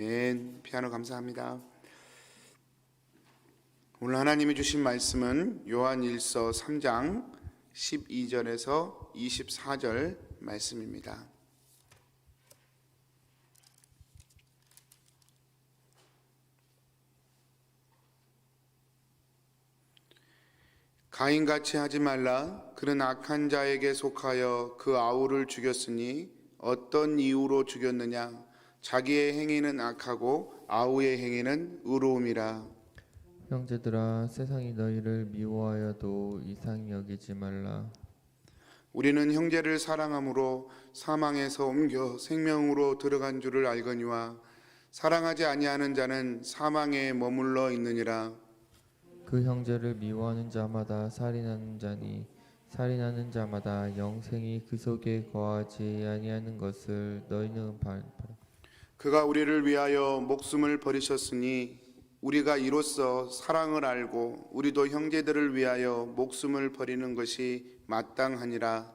피아노 감사합니다. 오늘 하나님이 주신 말씀은 요한일서 3장 12절에서 24절 말씀입니다. 가인같이 하지 말라. 그는 악한 자에게 속하여 그 아우를 죽였으니 어떤 이유로 죽였느냐? 자기의 행위는 악하고 아우의 행위는 의로움이라. 형제들아, 세상이 너희를 미워하여도 이상히 여기지 말라. 우리는 형제를 사랑함으로 사망에서 옮겨 생명으로 들어간 줄을 알거니와 사랑하지 아니하는 자는 사망에 머물러 있느니라. 그 형제를 미워하는 자마다 살인하는 자니 살인하는 자마다 영생이 그 속에 거하지 아니하는 것을 너희는 바라. 그가 우리를 위하여 목숨을 버리셨으니 우리가 이로써 사랑을 알고 우리도 형제들을 위하여 목숨을 버리는 것이 마땅하니라.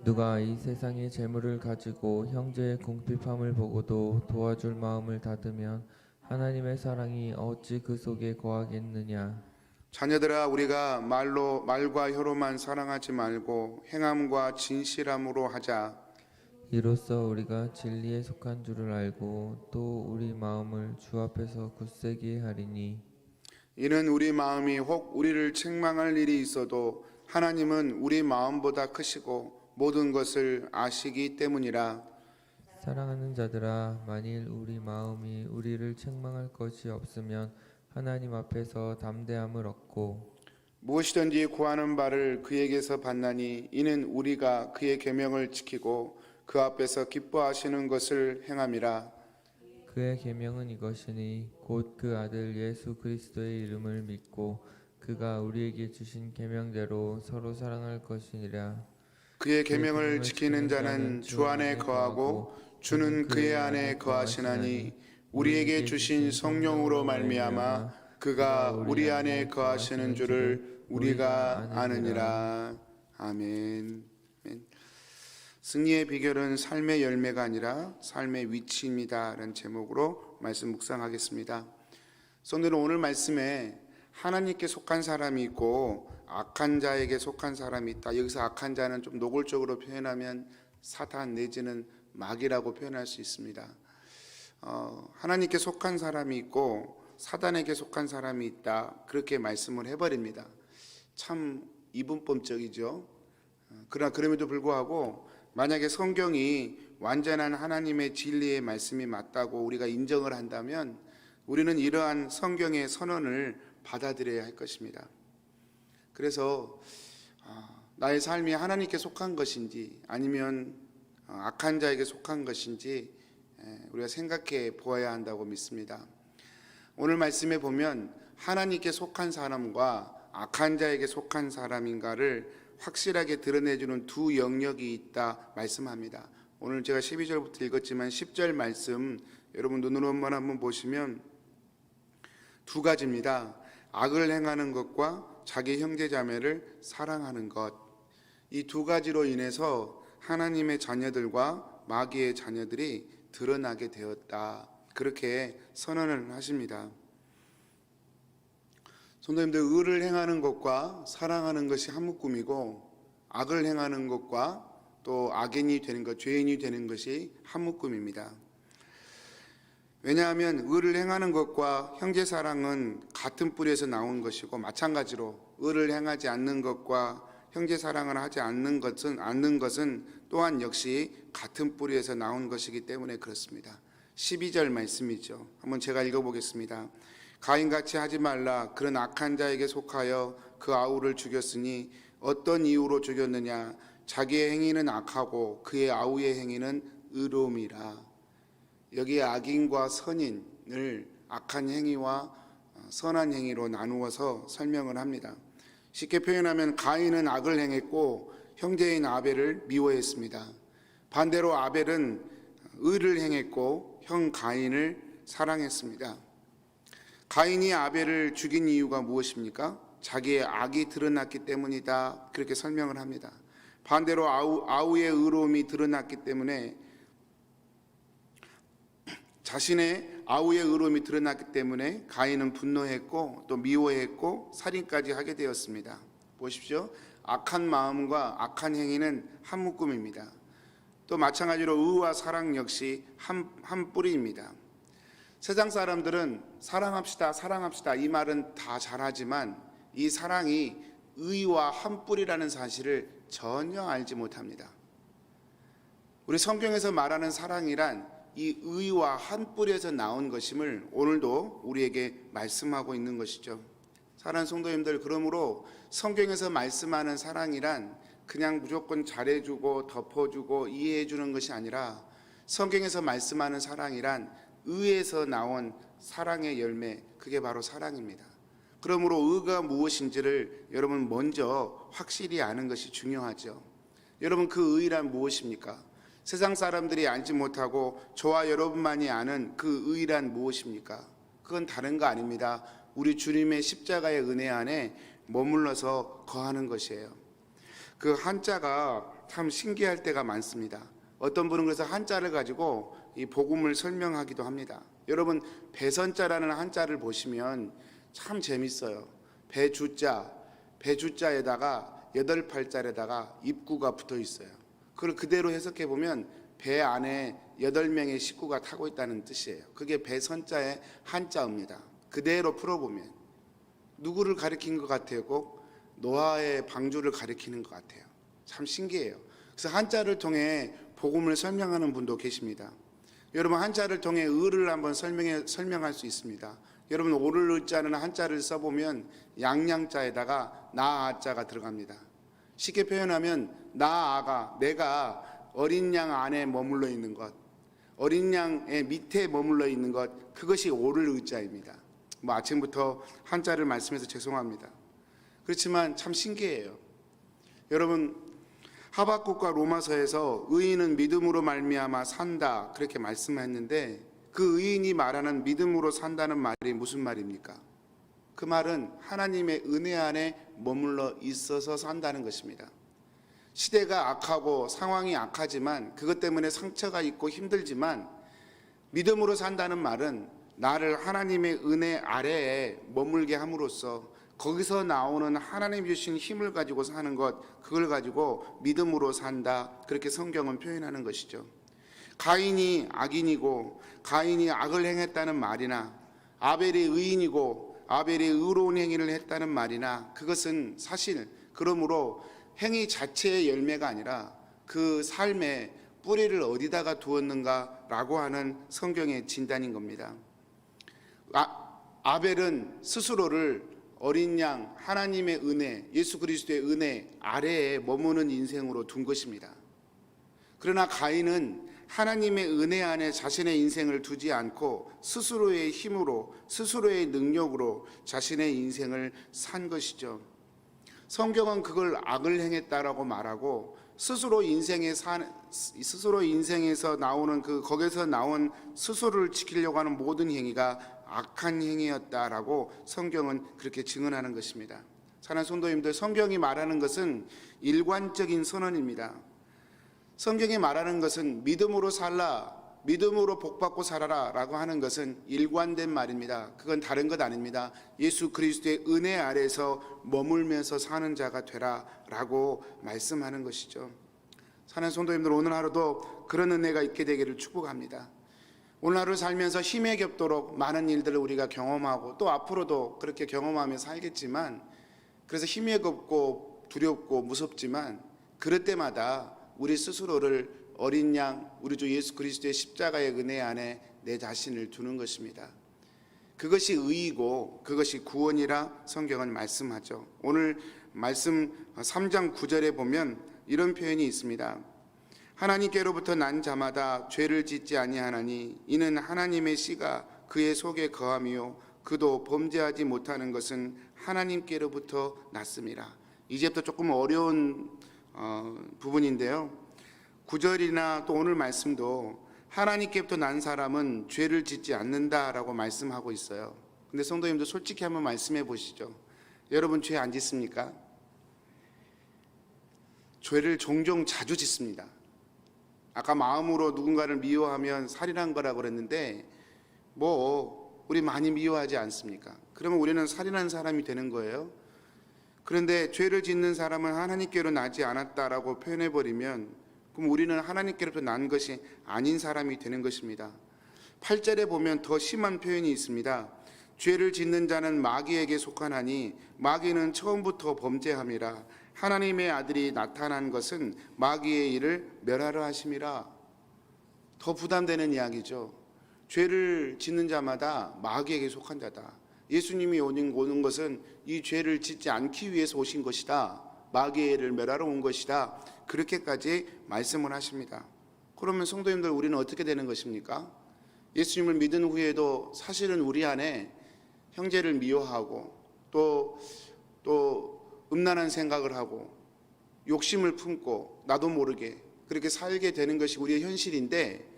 누가 이 세상의 재물을 가지고 형제의 궁핍함을 보고도 도와줄 마음을 닫으면 하나님의 사랑이 어찌 그 속에 거하겠느냐. 자녀들아, 우리가 말과 혀로만 사랑하지 말고 행함과 진실함으로 하자. 이로써 우리가 진리에 속한 줄을 알고 또 우리 마음을 주 앞에서 굳세게 하리니, 이는 우리 마음이 혹 우리를 책망할 일이 있어도 하나님은 우리 마음보다 크시고 모든 것을 아시기 때문이라. 사랑하는 자들아, 만일 우리 마음이 우리를 책망할 것이 없으면 하나님 앞에서 담대함을 얻고 무엇이든지 구하는 바를 그에게서 받나니 이는 우리가 그의 계명을 지키고 그 앞에서 기뻐하시는 것을 행함이라. 그의 계명은 이것이니 곧 그 아들 예수 그리스도의 이름을 믿고 그가 우리에게 주신 계명대로 서로 사랑할 것이니라. 그의 계명을 지키는 자는 주 안에 거하고 주는 그의 안에 거하시나니 우리에게 주신 성령으로 말미암아 그가 우리 안에 거하시는 줄을 우리가 아느니라. 아멘. 승리의 비결은 삶의 열매가 아니라 삶의 위치입니다 라는 제목으로 말씀 묵상하겠습니다. 성도는 오늘 말씀에 하나님께 속한 사람이 있고 악한 자에게 속한 사람이 있다. 여기서 악한 자는 좀 노골적으로 표현하면 사탄 내지는 마귀라고 표현할 수 있습니다. 하나님께 속한 사람이 있고 사단에게 속한 사람이 있다, 그렇게 말씀을 해버립니다. 참 이분법적이죠. 그러나 그럼에도 불구하고 만약에 성경이 완전한 하나님의 진리의 말씀이 맞다고 우리가 인정을 한다면 우리는 이러한 성경의 선언을 받아들여야 할 것입니다. 그래서 나의 삶이 하나님께 속한 것인지 아니면 악한 자에게 속한 것인지 우리가 생각해 보아야 한다고 믿습니다. 오늘 말씀에 보면 하나님께 속한 사람과 악한 자에게 속한 사람인가를 확실하게 드러내주는 두 영역이 있다 말씀합니다. 오늘 제가 12절부터 읽었지만 10절 말씀 여러분 눈으로만 한번 보시면 두 가지입니다. 악을 행하는 것과 자기 형제 자매를 사랑하는 것. 이 두 가지로 인해서 하나님의 자녀들과 마귀의 자녀들이 드러나게 되었다, 그렇게 선언을 하십니다. 성도님들, 의를 행하는 것과 사랑하는 것이 한 묶음이고 악을 행하는 것과 또 악인이 되는 것, 죄인이 되는 것이 한 묶음입니다. 왜냐하면 의를 행하는 것과 형제 사랑은 같은 뿌리에서 나온 것이고 마찬가지로 의를 행하지 않는 것과 형제 사랑을 하지 않는 것은 또한 역시 같은 뿌리에서 나온 것이기 때문에 그렇습니다. 12절 말씀이죠. 한번 제가 읽어보겠습니다. 가인같이 하지 말라. 그런 악한 자에게 속하여 그 아우를 죽였으니 어떤 이유로 죽였느냐? 자기의 행위는 악하고 그의 아우의 행위는 의로움이라. 여기에 악인과 선인을 악한 행위와 선한 행위로 나누어서 설명을 합니다. 쉽게 표현하면 가인은 악을 행했고 형제인 아벨을 미워했습니다. 반대로 아벨은 의를 행했고 형 가인을 사랑했습니다. 가인이 아벨을 죽인 이유가 무엇입니까? 자기의 악이 드러났기 때문이다, 그렇게 설명을 합니다. 반대로 아우의 의로움이 드러났기 때문에 자신의 아우의 의로움이 드러났기 때문에 가인은 분노했고 또 미워했고 살인까지 하게 되었습니다. 보십시오. 악한 마음과 악한 행위는 한 묶음입니다. 또 마찬가지로 의와 사랑 역시 한 뿌리입니다. 세상 사람들은 사랑합시다, 사랑합시다 이 말은 다 잘하지만 이 사랑이 의와 한 뿌리라는 사실을 전혀 알지 못합니다. 우리 성경에서 말하는 사랑이란 이 의와 한 뿌리에서 나온 것임을 오늘도 우리에게 말씀하고 있는 것이죠. 사랑하는 성도님들, 그러므로 성경에서 말씀하는 사랑이란 그냥 무조건 잘해주고 덮어주고 이해해주는 것이 아니라 성경에서 말씀하는 사랑이란 의에서 나온 사랑의 열매, 그게 바로 사랑입니다. 그러므로 의가 무엇인지를 여러분 먼저 확실히 아는 것이 중요하죠. 여러분, 그 의란 무엇입니까? 세상 사람들이 알지 못하고 저와 여러분만이 아는 그 의란 무엇입니까? 그건 다른 거 아닙니다. 우리 주님의 십자가의 은혜 안에 머물러서 거하는 것이에요. 그 한자가 참 신기할 때가 많습니다. 어떤 분은 그래서 한자를 가지고 이 복음을 설명하기도 합니다. 여러분, 배선자라는 한자를 보시면 참 재밌어요. 배주자에다가 8팔자에다가 입구가 붙어 있어요. 그걸 그대로 해석해 보면 배 안에 8명의 식구가 타고 있다는 뜻이에요. 그게 배선자의 한자입니다. 그대로 풀어보면 누구를 가리킨 것 같아요? 꼭 노아의 방주를 가리키는 것 같아요. 참 신기해요. 그래서 한자를 통해 복음을 설명하는 분도 계십니다. 여러분, 한자를 통해 의를 한번 설명할 수 있습니다. 여러분, 오를 의자는 한자를 써보면 양양자에다가 나아자가 들어갑니다. 쉽게 표현하면 나아가, 내가 어린 양 안에 머물러 있는 것, 어린 양의 밑에 머물러 있는 것, 그것이 오를 의자입니다. 아침부터 한자를 말씀해서 죄송합니다. 그렇지만 참 신기해요. 여러분, 하박국과 로마서에서 의인은 믿음으로 말미암아 산다 그렇게 말씀했는데, 그 의인이 말하는 믿음으로 산다는 말이 무슨 말입니까? 그 말은 하나님의 은혜 안에 머물러 있어서 산다는 것입니다. 시대가 악하고 상황이 악하지만, 그것 때문에 상처가 있고 힘들지만, 믿음으로 산다는 말은 나를 하나님의 은혜 아래에 머물게 함으로써 거기서 나오는 하나님 주신 힘을 가지고 사는 것, 그걸 가지고 믿음으로 산다, 그렇게 성경은 표현하는 것이죠. 가인이 악인이고 가인이 악을 행했다는 말이나 아벨이 의인이고 아벨이 의로운 행위를 했다는 말이나, 그것은 사실 그러므로 행위 자체의 열매가 아니라 그 삶의 뿌리를 어디다가 두었는가라고 하는 성경의 진단인 겁니다. 아벨은 스스로를 어린 양 하나님의 은혜, 예수 그리스도의 은혜 아래에 머무는 인생으로 둔 것입니다. 그러나 가인은 하나님의 은혜 안에 자신의 인생을 두지 않고 스스로의 힘으로, 스스로의 능력으로 자신의 인생을 산 것이죠. 성경은 그걸 악을 행했다라고 말하고, 스스로 인생에서 나오는 거기서 나온 스스로를 지키려고 하는 모든 행위가 악한 행위였다라고 성경은 그렇게 증언하는 것입니다. 사랑하는 성도님들, 성경이 말하는 것은 일관적인 선언입니다. 성경이 말하는 것은 믿음으로 살라, 믿음으로 복받고 살아라 라고 하는 것은 일관된 말입니다. 그건 다른 것 아닙니다. 예수 그리스도의 은혜 아래에서 머물면서 사는 자가 되라 라고 말씀하는 것이죠. 사랑하는 성도님들, 오늘 하루도 그런 은혜가 있게 되기를 축복합니다. 오늘 하루 살면서 힘에 겹도록 많은 일들을 우리가 경험하고 또 앞으로도 그렇게 경험하며 살겠지만, 그래서 힘에 겹고 두렵고 무섭지만, 그럴 때마다 우리 스스로를 어린 양, 우리 주 예수 그리스도의 십자가의 은혜 안에 내 자신을 두는 것입니다. 그것이 의이고 그것이 구원이라 성경은 말씀하죠. 오늘 말씀 3장 9절에 보면 이런 표현이 있습니다. 하나님께로부터 난 자마다 죄를 짓지 아니하나니 이는 하나님의 씨가 그의 속에 거함이요 그도 범죄하지 못하는 것은 하나님께로부터 났음이라. 이제부터 조금 어려운 부분인데요, 9절이나 또 오늘 말씀도 하나님께부터 난 사람은 죄를 짓지 않는다라고 말씀하고 있어요. 근데 성도님들, 솔직히 한번 말씀해 보시죠. 여러분, 죄 안 짓습니까? 죄를 종종 자주 짓습니다. 아까 마음으로 누군가를 미워하면 살인한 거라고 그랬는데, 뭐 우리 많이 미워하지 않습니까? 그러면 우리는 살인한 사람이 되는 거예요. 그런데 죄를 짓는 사람은 하나님께로 나지 않았다라고 표현해버리면 그럼 우리는 하나님께로부터 난 것이 아닌 사람이 되는 것입니다. 8절에 보면 더 심한 표현이 있습니다. 죄를 짓는 자는 마귀에게 속하나니 마귀는 처음부터 범죄함이라. 하나님의 아들이 나타난 것은 마귀의 일을 멸하려 하심이라. 더 부담되는 이야기죠. 죄를 짓는 자마다 마귀에게 속한 자다. 예수님이 오는 것은 이 죄를 짓지 않기 위해서 오신 것이다. 마귀의 일을 멸하러 온 것이다. 그렇게까지 말씀을 하십니다. 그러면 성도님들, 우리는 어떻게 되는 것입니까? 예수님을 믿은 후에도 사실은 우리 안에 형제를 미워하고 또 음란한 생각을 하고 욕심을 품고 나도 모르게 그렇게 살게 되는 것이 우리의 현실인데,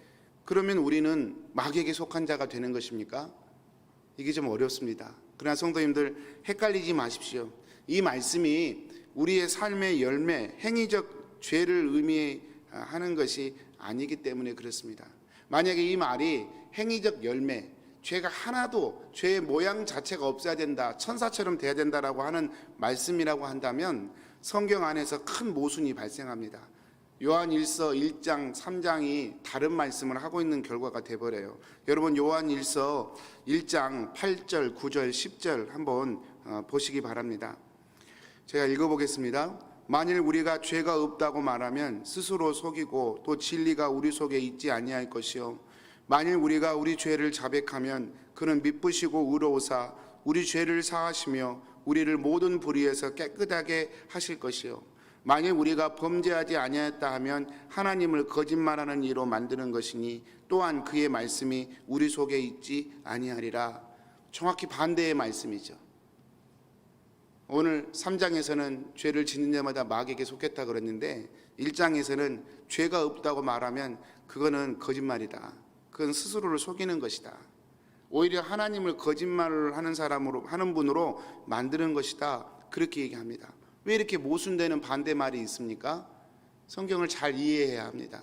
그러면 우리는 마귀에게 속한 자가 되는 것입니까? 이게 좀 어렵습니다. 그러나 성도님들, 헷갈리지 마십시오. 이 말씀이 우리의 삶의 열매, 행위적 죄를 의미하는 것이 아니기 때문에 그렇습니다. 만약에 이 말이 행위적 열매, 죄가 하나도, 죄의 모양 자체가 없어야 된다, 천사처럼 돼야 된다라고 하는 말씀이라고 한다면 성경 안에서 큰 모순이 발생합니다. 요한일서 1장 3장이 다른 말씀을 하고 있는 결과가 돼버려요. 여러분, 요한일서 1장 8절 9절 10절 한번 보시기 바랍니다. 제가 읽어보겠습니다. 만일 우리가 죄가 없다고 말하면 스스로 속이고 또 진리가 우리 속에 있지 아니할 것이요, 만일 우리가 우리 죄를 자백하면 그는 미쁘시고 의로우사 우리 죄를 사하시며 우리를 모든 불의에서 깨끗하게 하실 것이요, 만일 우리가 범죄하지 아니하였다 하면 하나님을 거짓말하는 이로 만드는 것이니 또한 그의 말씀이 우리 속에 있지 아니하리라. 정확히 반대의 말씀이죠. 오늘 3장에서는 죄를 짓는 자마다 마귀에게 속했다 그랬는데 1장에서는 죄가 없다고 말하면 그거는 거짓말이다. 그건 스스로를 속이는 것이다. 오히려 하나님을 거짓말을 하는 사람으로, 하는 분으로 만드는 것이다. 그렇게 얘기합니다. 왜 이렇게 모순되는 반대말이 있습니까? 성경을 잘 이해해야 합니다.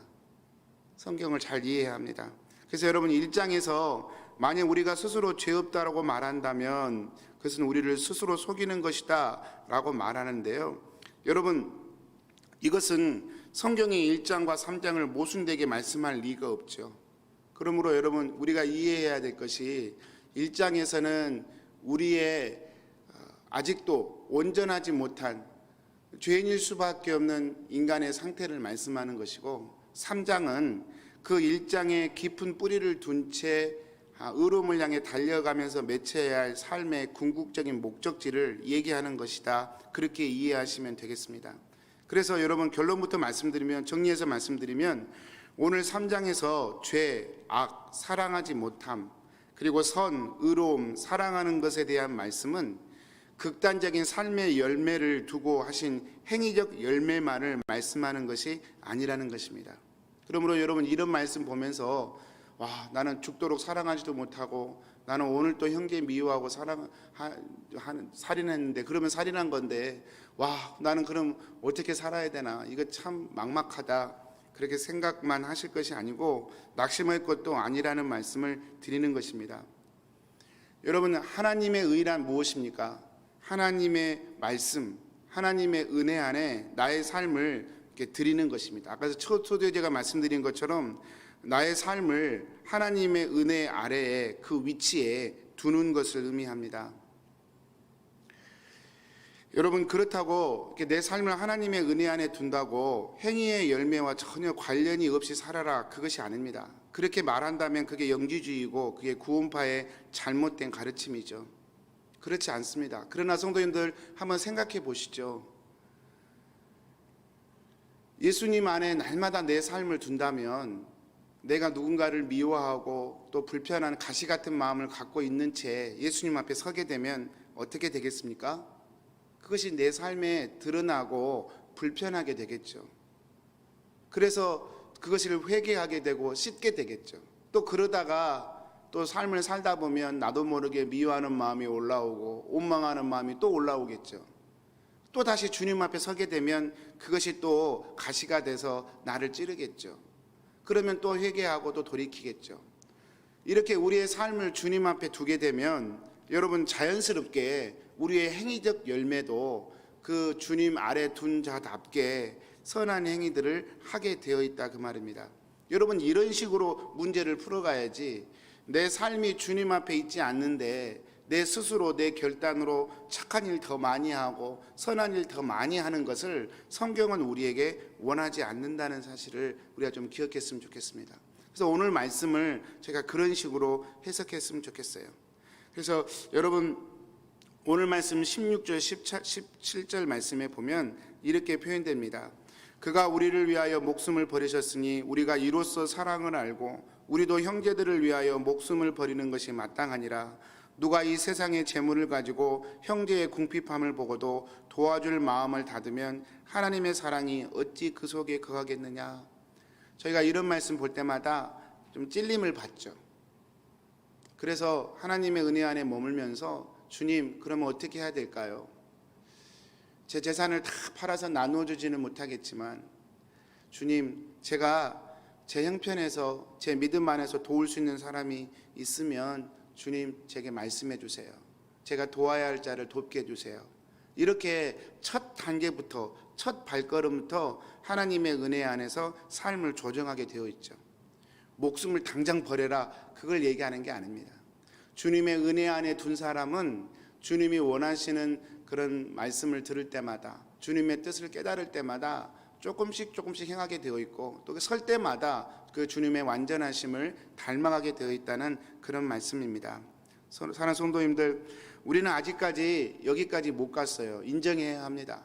성경을 잘 이해해야 합니다. 그래서 여러분, 1장에서 만약 우리가 스스로 죄 없다라고 말한다면 그것은 우리를 스스로 속이는 것이다 라고 말하는데요, 여러분, 이것은 성경의 1장과 3장을 모순되게 말씀할 리가 없죠. 그러므로 여러분, 우리가 이해해야 될 것이 1장에서는 우리의 아직도 온전하지 못한 죄인일 수밖에 없는 인간의 상태를 말씀하는 것이고, 3장은 그 1장의 깊은 뿌리를 둔 채 의로움을 향해 달려가면서 맺혀야 할 삶의 궁극적인 목적지를 얘기하는 것이다. 그렇게 이해하시면 되겠습니다. 그래서 여러분, 결론부터 말씀드리면, 정리해서 말씀드리면, 오늘 3장에서 죄, 악, 사랑하지 못함, 그리고 선, 의로움, 사랑하는 것에 대한 말씀은 극단적인 삶의 열매를 두고 하신 행위적 열매만을 말씀하는 것이 아니라는 것입니다. 그러므로 여러분, 이런 말씀 보면서 와, 나는 죽도록 사랑하지도 못하고 나는 오늘 또 형제 미워하고 살인했는데, 그러면 살인한 건데, 와, 나는 그럼 어떻게 살아야 되나, 이거 참 막막하다, 그렇게 생각만 하실 것이 아니고 낙심할 것도 아니라는 말씀을 드리는 것입니다. 여러분, 하나님의 의란 무엇입니까? 하나님의 말씀, 하나님의 은혜 안에 나의 삶을 이렇게 드리는 것입니다. 아까 초대에 제가 말씀드린 것처럼 나의 삶을 하나님의 은혜 아래에, 그 위치에 두는 것을 의미합니다. 여러분, 그렇다고 내 삶을 하나님의 은혜 안에 둔다고 행위의 열매와 전혀 관련이 없이 살아라, 그것이 아닙니다. 그렇게 말한다면 그게 영지주의고 그게 구원파의 잘못된 가르침이죠. 그렇지 않습니다. 그러나 성도님들, 한번 생각해 보시죠. 예수님 안에 날마다 내 삶을 둔다면 내가 누군가를 미워하고 또 불편한 가시 같은 마음을 갖고 있는 채 예수님 앞에 서게 되면 어떻게 되겠습니까? 그것이 내 삶에 드러나고 불편하게 되겠죠. 그래서 그것을 회개하게 되고 씻게 되겠죠. 또 그러다가 또 삶을 살다 보면 나도 모르게 미워하는 마음이 올라오고 원망하는 마음이 또 올라오겠죠. 또 다시 주님 앞에 서게 되면 그것이 또 가시가 돼서 나를 찌르겠죠. 그러면 또 회개하고 또 돌이키겠죠. 이렇게 우리의 삶을 주님 앞에 두게 되면 여러분 자연스럽게 우리의 행위적 열매도 그 주님 아래 둔 자답게 선한 행위들을 하게 되어 있다 그 말입니다. 여러분 이런 식으로 문제를 풀어가야지 내 삶이 주님 앞에 있지 않는데 내 스스로 내 결단으로 착한 일 더 많이 하고 선한 일 더 많이 하는 것을 성경은 우리에게 원하지 않는다는 사실을 우리가 좀 기억했으면 좋겠습니다. 그래서 오늘 말씀을 제가 그런 식으로 해석했으면 좋겠어요. 그래서 여러분 오늘 말씀 16절 17절 말씀에 보면 이렇게 표현됩니다. 그가 우리를 위하여 목숨을 버리셨으니 우리가 이로써 사랑을 알고 우리도 형제들을 위하여 목숨을 버리는 것이 마땅하니라. 누가 이 세상의 재물을 가지고 형제의 궁핍함을 보고도 도와줄 마음을 닫으면 하나님의 사랑이 어찌 그 속에 거하겠느냐. 저희가 이런 말씀 볼 때마다 좀 찔림을 받죠. 그래서 하나님의 은혜 안에 머물면서 주님 그러면 어떻게 해야 될까요? 제 재산을 다 팔아서 나누어 주지는 못하겠지만 주님 제가 제 형편에서 제 믿음 안에서 도울 수 있는 사람이 있으면 주님 제게 말씀해 주세요. 제가 도와야 할 자를 돕게 해주세요. 이렇게 첫 단계부터 첫 발걸음부터 하나님의 은혜 안에서 삶을 조정하게 되어 있죠. 목숨을 당장 버려라 그걸 얘기하는 게 아닙니다. 주님의 은혜 안에 둔 사람은 주님이 원하시는 그런 말씀을 들을 때마다 주님의 뜻을 깨달을 때마다 조금씩 행하게 되어 있고 또 설 때마다 그 주님의 완전하심을 닮아가게 되어 있다는 그런 말씀입니다. 사랑하는 성도님들, 우리는 아직까지 여기까지 못 갔어요. 인정해야 합니다.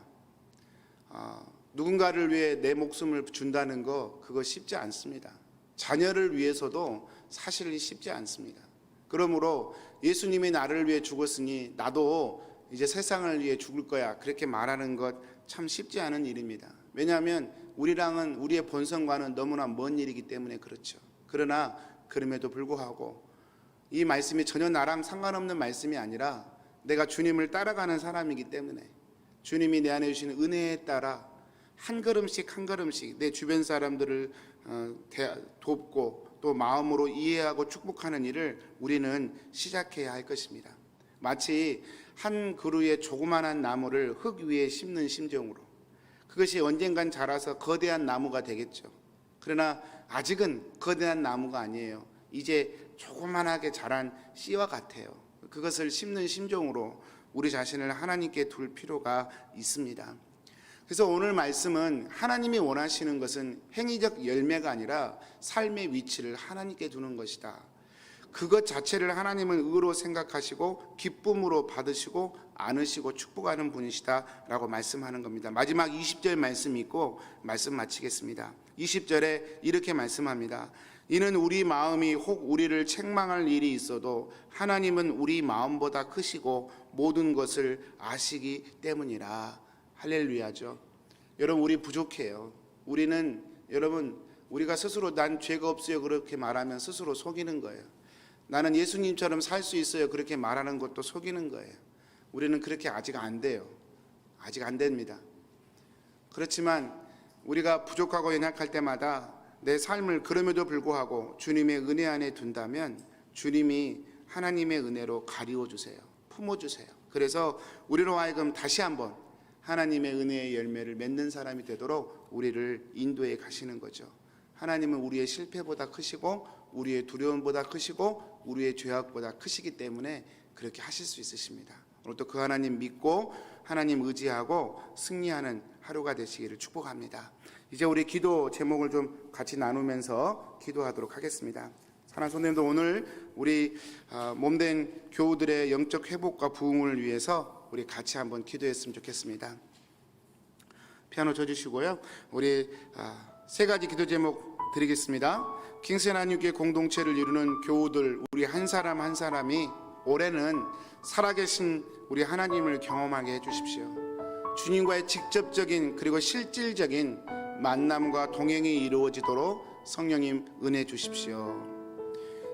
누군가를 위해 내 목숨을 준다는 거 그거 쉽지 않습니다. 자녀를 위해서도 사실 쉽지 않습니다. 그러므로 예수님이 나를 위해 죽었으니 나도 이제 세상을 위해 죽을 거야 그렇게 말하는 것 참 쉽지 않은 일입니다. 왜냐하면 우리랑은 우리의 본성과는 너무나 먼 일이기 때문에 그렇죠. 그러나 그럼에도 불구하고 이 말씀이 전혀 나랑 상관없는 말씀이 아니라 내가 주님을 따라가는 사람이기 때문에 주님이 내 안에 주시는 은혜에 따라 한 걸음씩 내 주변 사람들을 돕고 또 마음으로 이해하고 축복하는 일을 우리는 시작해야 할 것입니다. 마치 한 그루의 조그만한 나무를 흙 위에 심는 심정으로 그것이 언젠간 자라서 거대한 나무가 되겠죠. 그러나 아직은 거대한 나무가 아니에요. 이제 조그만하게 자란 씨와 같아요. 그것을 심는 심정으로 우리 자신을 하나님께 둘 필요가 있습니다. 그래서 오늘 말씀은 하나님이 원하시는 것은 행위적 열매가 아니라 삶의 위치를 하나님께 두는 것이다. 그것 자체를 하나님은 의로 생각하시고 기쁨으로 받으시고 안으시고 축복하는 분이시다 라고 말씀하는 겁니다. 마지막 20절 말씀이 있고 말씀 마치겠습니다. 20절에 이렇게 말씀합니다. 이는 우리 마음이 혹 우리를 책망할 일이 있어도 하나님은 우리 마음보다 크시고 모든 것을 아시기 때문이라. 할렐루야죠. 여러분 우리 부족해요. 우리가 스스로 난 죄가 없어요 그렇게 말하면 스스로 속이는 거예요. 나는 예수님처럼 살 수 있어요 그렇게 말하는 것도 속이는 거예요. 우리는 그렇게 아직 안 돼요. 아직 안 됩니다. 그렇지만 우리가 부족하고 연약할 때마다 내 삶을 그럼에도 불구하고 주님의 은혜 안에 둔다면 주님이 하나님의 은혜로 가리워 주세요. 품어 주세요. 그래서 우리로 하여금 다시 한번 하나님의 은혜의 열매를 맺는 사람이 되도록 우리를 인도해 가시는 거죠. 하나님은 우리의 실패보다 크시고 우리의 두려움보다 크시고 우리의 죄악보다 크시기 때문에 그렇게 하실 수 있으십니다. 오늘도 그 하나님 믿고 하나님 의지하고 승리하는 하루가 되시기를 축복합니다. 이제 우리 기도 제목을 좀 같이 나누면서 기도하도록 하겠습니다. 사랑하는 성도님들, 오늘 우리 몸된 교우들의 영적 회복과 부흥을 위해서 우리 같이 한번 기도했으면 좋겠습니다. 피아노 쳐주시고요. 우리 세 가지 기도 제목 드리겠습니다. 킹스앤 한유교회 공동체를 이루는 교우들 우리 한 사람 한 사람이 올해는 살아계신 우리 하나님을 경험하게 해주십시오. 주님과의 직접적인 그리고 실질적인 만남과 동행이 이루어지도록 성령님 은혜 주십시오.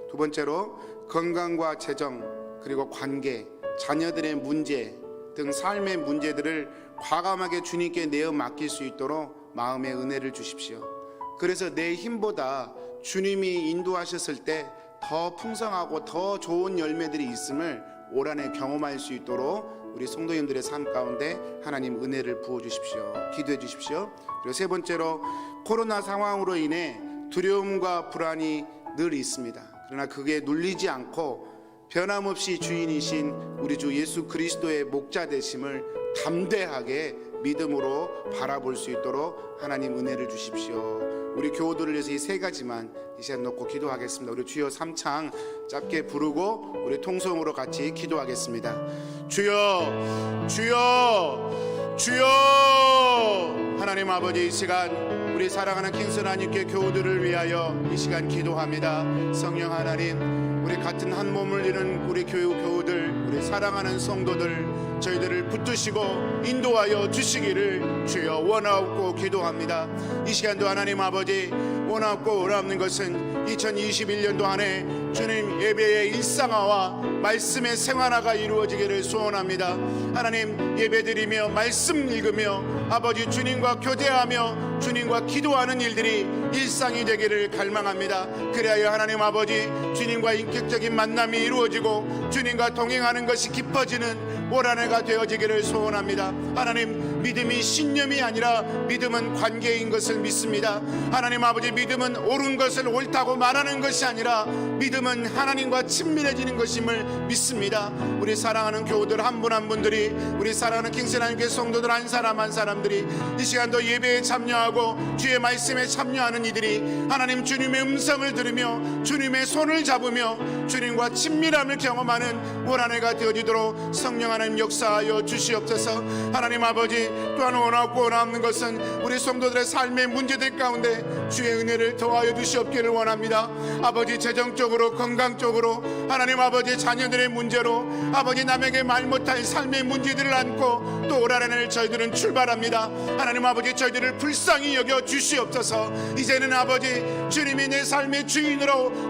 두 번째로 건강과 재정 그리고 관계, 자녀들의 문제 등 삶의 문제들을 과감하게 주님께 내어 맡길 수 있도록 마음의 은혜를 주십시오. 그래서 내 힘보다 주님이 인도하셨을 때 더 풍성하고 더 좋은 열매들이 있음을 올 한해 경험할 수 있도록 우리 성도님들의 삶 가운데 하나님 은혜를 부어주십시오. 기도해 주십시오. 그리고 세 번째로, 코로나 상황으로 인해 두려움과 불안이 늘 있습니다. 그러나 그게 눌리지 않고 변함없이 주인이신 우리 주 예수 그리스도의 목자 되심을 담대하게 믿음으로 바라볼 수 있도록 하나님 은혜를 주십시오. 우리 교우들을 위해서 이 세 가지만 이 시간 놓고 기도하겠습니다. 우리 주여 삼창 짧게 부르고 우리 통성으로 같이 기도하겠습니다. 주여, 주여, 주여. 하나님 아버지, 이 시간 우리 사랑하는 킹스 하나님께 교우들을 위하여 이 시간 기도합니다. 성령 하나님, 우리 같은 한 몸을 이룬 우리 교우들, 우리 사랑하는 성도들, 저희들을 붙드시고 인도하여 주시기를 주여 원하옵고 기도합니다. 이 시간도 하나님 아버지, 원하옵고 원하옵는 것은 2021년도 안에 주님 예배의 일상화와 말씀의 생활화가 이루어지기를 소원합니다. 하나님, 예배드리며 말씀 읽으며 아버지 주님과 교제하며 주님과 기도하는 일들이 일상이 되기를 갈망합니다. 그래야 하나님 아버지, 주님과 인격적인 만남이 이루어지고 주님과 동행하는 것이 깊어지는 올 한 해가 되어지기를 소원합니다. 하나님, 믿음이 신념이 아니라 믿음은 관계인 것을 믿습니다. 하나님 아버지, 믿음은 옳은 것을 옳다고 말하는 것이 아니라 믿음은 하나님과 친밀해지는 것임을 믿습니다. 우리 사랑하는 교우들 한 분 한 분들이, 우리 사랑하는 킹스 하나님께 성도들 한 사람 한 사람들이 이 시간도 예배에 참여하고 주의 말씀에 참여하는 이들이 하나님 주님의 음성을 들으며 주님의 손을 잡으며 주님과 친밀함을 경험하는 올 한 해가 되어지도록 성령 하나님 역사하여 주시옵소서. 하나님 아버지, 또한 원하고 원하는 것은 우리 성도들의 삶의 문제들 가운데 주의 은혜를 더하여 주시옵기를 원합니다. 아버지, 재정적으로, 건강적으로, 하나님 아버지 자녀들의 문제로 아버지 남에게 말 못할 삶의 문제들을 안고 또 올 한 해를 저희들은 출발합니다. 하나님 아버지, 저희들을 불쌍히 여겨 주시옵소서. 이제는 아버지 주님이 내 삶의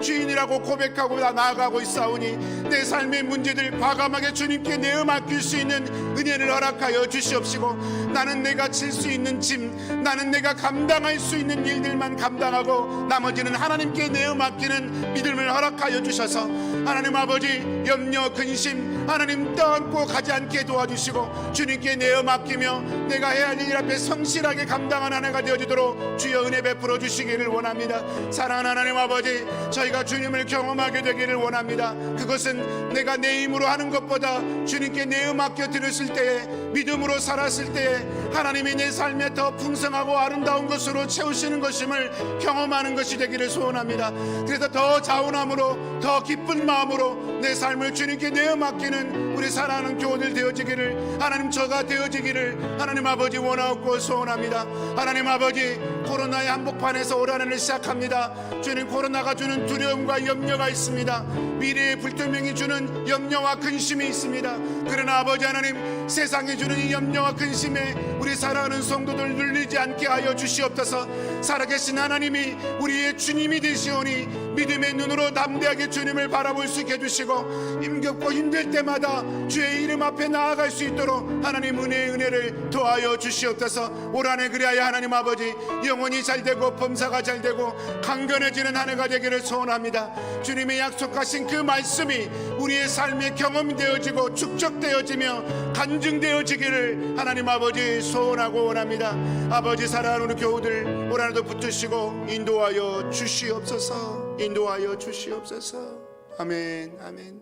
주인이라고 고백하고 나아가고 있사오니 내 삶의 문제들 과감하게 주님께 내어 맡길 수 있는 은혜를 허락하여 주시옵시고, 나는 내가 질 수 있는 짐, 나는 내가 감당할 수 있는 일들만 감당하고 나머지는 하나님께 내어 맡기는 믿음을 허락하여 주셔서 하나님 아버지 염려 근심 하나님 떠안고 가지 않게 도와주시고 주님께 내어 맡기며 내가 해야 할 일 앞에 성실하게 감당한 한 해가 되어지도록 주여 은혜 베풀어 주시기를 원합니다. 사랑하는 하나님 아버지, 저희가 주님을 경험하게 되기를 원합니다. 그것은 내가 내 힘으로 하는 것보다 주님께 내어 맡겨 드렸을 때에, 믿음으로 살았을 때에 하나님이 내 삶에 더 풍성하고 아름다운 것으로 채우시는 것임을 경험하는 것이 되기를 소원합니다. 그래서 더 자원함으로, 더 기쁜 마음으로 내 삶을 주님께 내어 맡기는 우리 사랑하는 교우들 되어지기를, 하나님 저가 되어지기를 하나님 아버지 원하옵고 소원합니다. 하나님 아버지, 코로나의 한복판에서 올 한 해를 시작합니다. 주님, 코로나가 주는 두려움과 염려가 있습니다. 미래의 불투명이 주는 염려와 근심이 있습니다. 그러나 아버지 하나님, 세상이 주는 이 염려와 근심에 우리 사랑하는 성도들 눌리지 않게 하여 주시옵소서. 살아계신 하나님이 우리의 주님이 되시오니 믿음의 눈으로 담대하게 주님을 바라볼 수 있게 해주시고 힘겹고 힘들 때마다 주의 이름 앞에 나아갈 수 있도록 하나님 은혜를 더하여 주시옵소서. 올 한 해 그리하여 하나님 아버지 영혼이 잘되고 범사가 잘되고 강건해지는 한 해가 되기를 소원합니다. 주님의 약속하신 그 말씀이 우리의 삶의 경험이 되어지고 축적되어지며 간증되어지기를 하나님 아버지 소원하고 원합니다. 아버지, 사랑하는 우리 교우들 올 한 해도 붙드시고 인도하여 주시옵소서. 인도하여 주시옵소서. 아멘, 아멘.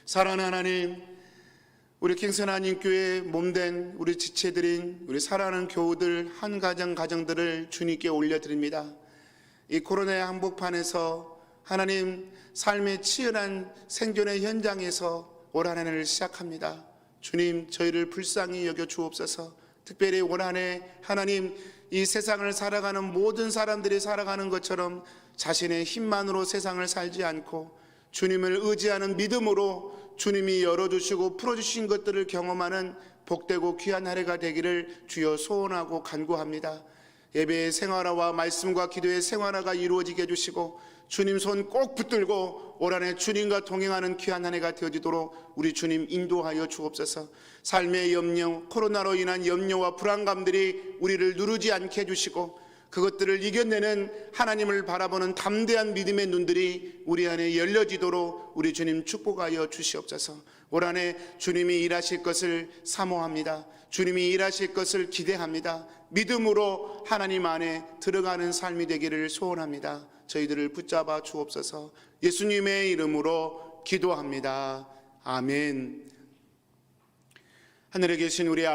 사랑하는 하나님, 우리 킹스 하나님 교회 몸된 우리 지체들인 우리 사랑하는 교우들 한 가정들을 주님께 올려드립니다. 이 코로나의 한복판에서 하나님 삶의 치열한 생존의 현장에서 올 한 해를 시작합니다. 주님, 저희를 불쌍히 여겨 주옵소서. 특별히 올 한 해 하나님, 이 세상을 살아가는 모든 사람들이 살아가는 것처럼 자신의 힘만으로 세상을 살지 않고 주님을 의지하는 믿음으로 주님이 열어주시고 풀어주신 것들을 경험하는 복되고 귀한 한 해가 되기를 주여 소원하고 간구합니다. 예배의 생활화와 말씀과 기도의 생활화가 이루어지게 해주시고 주님 손 꼭 붙들고 올 한 해 주님과 동행하는 귀한 한 해가 되어지도록 우리 주님 인도하여 주옵소서. 삶의 염려, 코로나로 인한 염려와 불안감들이 우리를 누르지 않게 해주시고 그것들을 이겨내는 하나님을 바라보는 담대한 믿음의 눈들이 우리 안에 열려지도록 우리 주님 축복하여 주시옵소서. 올 한해 주님이 일하실 것을 사모합니다. 주님이 일하실 것을 기대합니다. 믿음으로 하나님 안에 들어가는 삶이 되기를 소원합니다. 저희들을 붙잡아 주옵소서. 예수님의 이름으로 기도합니다. 아멘. 하늘에 계신 우리